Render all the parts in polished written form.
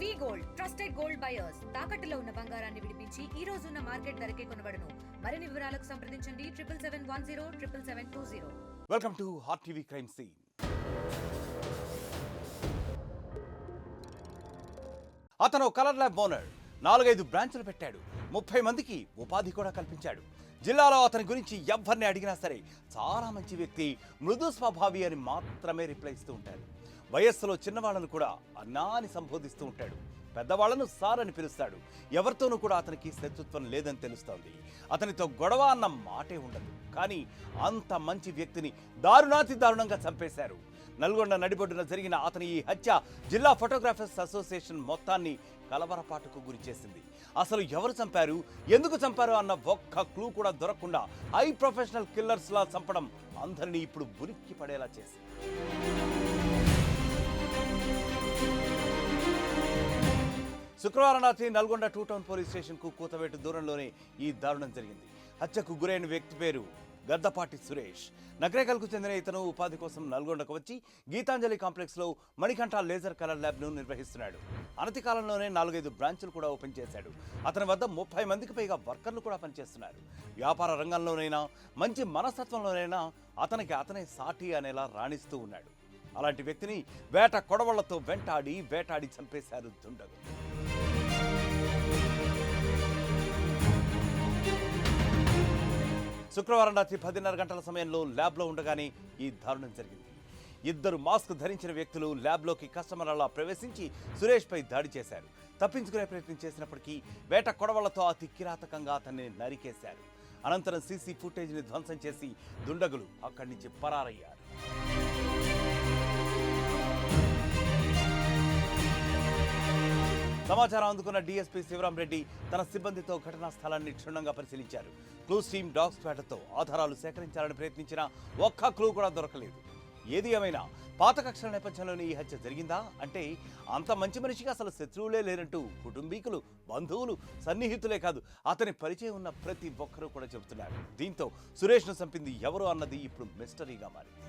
వి gold trusted gold buyers తాకట్టులో ఉన్న బంగారాన్ని విడిపించి ఈ రోజు ఉన్న మార్కెట్ ధరకే కొనబడును. మరిన్ని వివరాలకు సంప్రదించండి 77107720. Welcome to hot TV crime scene. అతను కలర్ ల్యాబ్ ఓనర్, 4-5 బ్రాంచులు పెట్టాడు, 30 మందికి ఉపాధి కూడా కల్పించాడు. జిల్లాలో అతని గురించి ఎవరిని అడిగినా సరే చాలా మంచి వ్యక్తి, మృదు స్వభావి అని మాత్రమే రిప్లై ఇస్తూ ఉంటారు. వయస్సులో చిన్నవాళ్లను కూడా అన్నా అని సంబోధిస్తూ ఉంటాడు. పెద్దవాళ్లను సార్ అని పిలుస్తాడు. ఎవరితోనూ కూడా అతనికి శత్రుత్వం లేదని తెలుస్తోంది. అతనితో గొడవ అన్న మాటే ఉండదు. కానీ అంత మంచి వ్యక్తిని దారుణాతి దారుణంగా చంపేశారు. నల్గొండ నడిబొడ్డున జరిగిన అతని ఈ హత్య జిల్లా ఫోటోగ్రాఫర్స్ అసోసియేషన్ మొత్తాన్ని కలవరపాటుకు గురి చేసింది. అసలు ఎవరు చంపారు, ఎందుకు చంపారు అన్న ఒక్క క్లూ కూడా దొరకకుండా హై ప్రొఫెషనల్ కిల్లర్స్ లా చంపడం అందరినీ ఇప్పుడు ఉలిక్కి పడేలా చేసింది. శుక్రవారం రాత్రి నల్గొండ 2 టౌన్ పోలీస్ స్టేషన్ కు కూతవేటు దూరంలోనే ఈ దారుణం జరిగింది. హత్యకు గురైన వ్యక్తి పేరు గద్దపాటి సురేష్. నగరేకల్కు చెందిన ఇతను ఉపాధి కోసం నల్గొండకు వచ్చి గీతాంజలి కాంప్లెక్స్ లో మణికంఠ లేజర్ కలర్ ల్యాబ్ ను నిర్వహిస్తున్నాడు. అనతి కాలంలోనే 4-5 బ్రాంచులు కూడా ఓపెన్ చేశాడు. అతని వద్ద 30 మందికి పైగా వర్కర్లు కూడా పనిచేస్తున్నారు. వ్యాపార రంగంలోనైనా మంచి మనస్తత్వంలోనైనా అతనే సాటి అనేలా రాణిస్తూ ఉన్నాడు. అలాంటి వ్యక్తిని వేట కొడవళ్లతో వేటాడి చంపేశారు దుండగులు. శుక్రవారం రాత్రి 10:30 గంటల సమయంలో ల్యాబ్లో ఉండగానే ఈ దారుణం జరిగింది. 2 మాస్క్ ధరించిన వ్యక్తులు ల్యాబ్లోకి కస్టమర్లా ప్రవేశించి సురేష్పై దాడి చేశారు. తప్పించుకునే ప్రయత్నం చేసినప్పటికీ వేట కొడవళ్లతో అతి కిరాతకంగా అతన్ని నరికేశారు. అనంతరం సీసీ ఫుటేజ్ని ధ్వంసం చేసి దుండగులు అక్కడి నుంచి పరారయ్యారు. సమాచారం అందుకున్న డీఎస్పీ శివరాం రెడ్డి తన సిబ్బందితో ఘటనా స్థలాన్ని క్షుణ్ణంగా పరిశీలించారు. క్లూస్ టీమ్ డాగ్ స్క్వాడ్తో ఆధారాలు సేకరించాలని ప్రయత్నించినా ఒక్క క్లూ కూడా దొరకలేదు. ఏది ఏమైనా పాత కక్షల నేపథ్యంలోనే ఈ హత్య జరిగిందా అంటే అంత మంచి మనిషికి అసలు శత్రువులే లేనంటూ కుటుంబీకులు, బంధువులు, సన్నిహితులే కాదు అతని పరిచయం ఉన్న ప్రతి ఒక్కరూ కూడా చెబుతున్నారు. దీంతో సురేష్ను చంపింది ఎవరు అన్నది ఇప్పుడు మిస్టరీగా మారింది.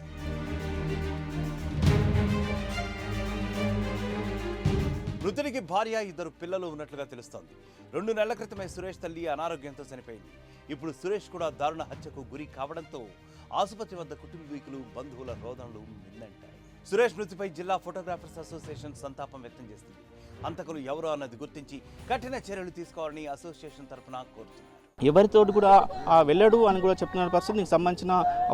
మృతుడికి భార్య, 2 పిల్లలు ఉన్నట్లుగా తెలుస్తోంది. 2 నెలల క్రితమే సురేష్ తల్లి అనారోగ్యంతో చనిపోయింది. ఇప్పుడు సురేష్ కూడా దారుణ హత్యకు గురి కావడంతో ఆసుపత్రి వద్ద కుటుంబీకులు, బంధువుల రోదనలు మిన్నంటాయి. సురేష్ మృతిపై జిల్లా ఫోటోగ్రాఫర్స్ అసోసియేషన్ సంతాపం వ్యక్తం చేస్తుంది. హంతకులు ఎవరో అన్నది గుర్తించి కఠిన చర్యలు తీసుకోవాలని అసోసియేషన్ తరఫున కోరుతున్నారు. ఎవరితోటి కూడా వెళ్ళడు అని కూడా చెప్తున్న పరిస్థితి. దీనికి సంబంధించిన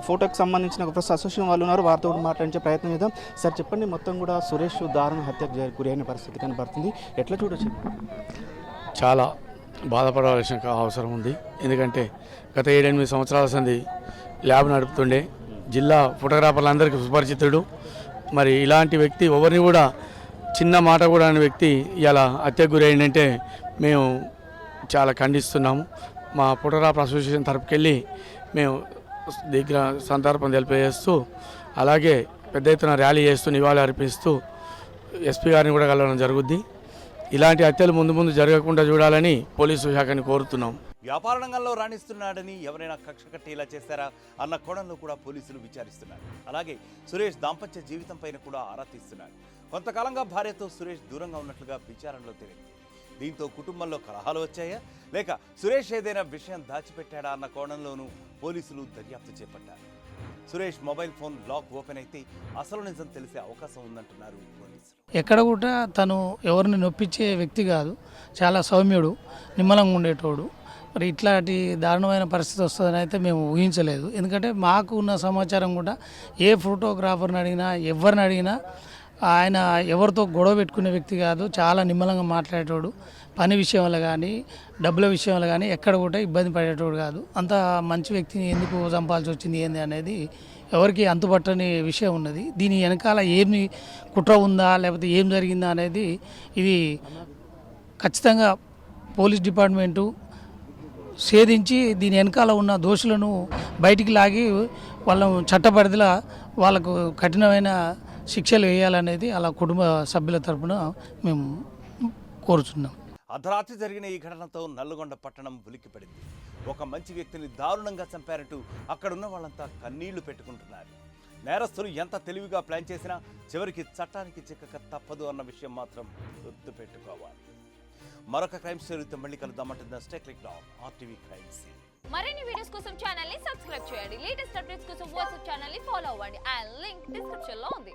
ఫోటోకి సంబంధించిన ఫస్ట్ అసోసియేషన్ వాళ్ళు ఉన్నారు, వారితో మాట్లాడించే ప్రయత్నం చేద్దాం. సార్ చెప్పండి, మొత్తం కూడా సురేష్ దారుణ హత్యకు గురైన పరిస్థితి కనబడుతుంది, ఎట్లా చూడొచ్చు? చాలా బాధపడవలసిన అవసరం ఉంది. ఎందుకంటే గత 7-8 సంవత్సరాల సంది ల్యాబ్ నడుపుతుండే జిల్లా ఫోటోగ్రాఫర్లందరికీ సుపరిచితుడు. మరి ఇలాంటి వ్యక్తి ఎవరిని కూడా చిన్న మాట కూడా అనే వ్యక్తి ఇలా హత్యకు గురైందంటే మేము చాలా ఖండిస్తున్నాము. మా ఫోటోగ్రాఫర్ అసోసియేషన్ తరపుకెళ్ళి మేము దగ్గర సందర్భం తెలియజేస్తూ, అలాగే పెద్ద ఎత్తున ర్యాలీ చేస్తూ నివాళి అర్పిస్తూ ఎస్పీ గారిని కూడా కలవడం జరుగుద్ది. ఇలాంటి హత్యలు ముందు జరగకుండా చూడాలని పోలీసు శాఖని కోరుతున్నాం. వ్యాపార రంగంలో రాణిస్తున్నాడని ఎవరైనా కక్ష కట్టి ఇలా చేశారా అన్న కోణంలో కూడా పోలీసులు విచారిస్తున్నారు. అలాగే సురేష్ దాంపత్య జీవితం పైన కూడా ఆరా తీస్తున్నారు. కొంతకాలంగా భార్యతో సురేష్ దూరంగా ఉన్నట్లుగా విచారణలో తేలింది. దీంతో కుటుంబంలో కలహాలు వచ్చాయా, లేక సురేష్ ఏదైనా విషయం దాచిపెట్టాడా అన్న కోణంలోనూ పోలీసులు దర్యాప్తు చేపట్టారు. Suresh mobile phone lock open అయితే అసలు నిజం తెలిసే అవకాశం ఉందంటున్నారు పోలీసులు. ఎక్కడ కూడా తను ఎవరిని నొప్పించే వ్యక్తి కాదు, చాలా సౌమ్యుడు, నిమ్మలంగా ఉండేటోడు. మరి ఇట్లాంటి దారుణమైన పరిస్థితి వస్తుందని అయితే మేము ఊహించలేదు. ఎందుకంటే మాకు ఉన్న సమాచారం కూడా ఏ ఫోటోగ్రాఫర్ని అడిగినా, ఎవరిని అడిగినా ఆయన ఎవరితో గొడవ పెట్టుకునే వ్యక్తి కాదు, చాలా నిమ్మలంగా మాట్లాడేటోడు. పని విషయంలో కానీ, డబ్బుల విషయంలో కానీ ఎక్కడ కూడా ఇబ్బంది పడేటోడు కాదు. అంత మంచి వ్యక్తిని ఎందుకు చంపాల్సి వచ్చింది ఏంది అనేది ఎవరికి అంతుపట్టని విషయం ఉన్నది. దీని వెనకాల ఏమి కుట్ర ఉందా, లేకపోతే ఏం జరిగిందా అనేది ఇది ఖచ్చితంగా పోలీస్ డిపార్ట్మెంటు ఛేదించి దీని వెనకాల ఉన్న దోషులను బయటికి లాగి వాళ్ళ చట్టపరిధిలో వాళ్ళకు కఠినమైన శిక్షలు వేయాలనేది అలా కుటుంబ సభ్యుల తరఫున మేము కోరుతున్నాం. అర్ధరాత్రి జరిగిన ఈ ఘటనతో నల్గొండ పట్టణం ఉలిక్కిపడింది. ఒక మంచి వ్యక్తిని దారుణంగా చంపారంటూ అక్కడున్న వాళ్ళంతా కన్నీళ్లు పెట్టుకుంటున్నారు. నేరస్తులు ఎంత తెలివిగా ప్లాన్ చేసినా చివరికి చట్టానికి చిక్కక తప్పదు అన్న విషయం మాత్రం గుర్తుపెట్టుకోవాలి. మరొక క్రైమ్ స్టోరీతో మళ్ళీ కలుద్దామంటుంది stay click down RTV crime scene. మరిన్ని వీడియోస్ కోసం ఛానల్ ని సబ్స్క్రైబ్ చేయండి. లేటెస్ట్ అప్డేట్స్ కోసం వాట్సాప్ ఛానల్ ని ఫాలో అవ్వండి. ఆ లింక్ డిస్క్రిప్షన్ లో ఉంది.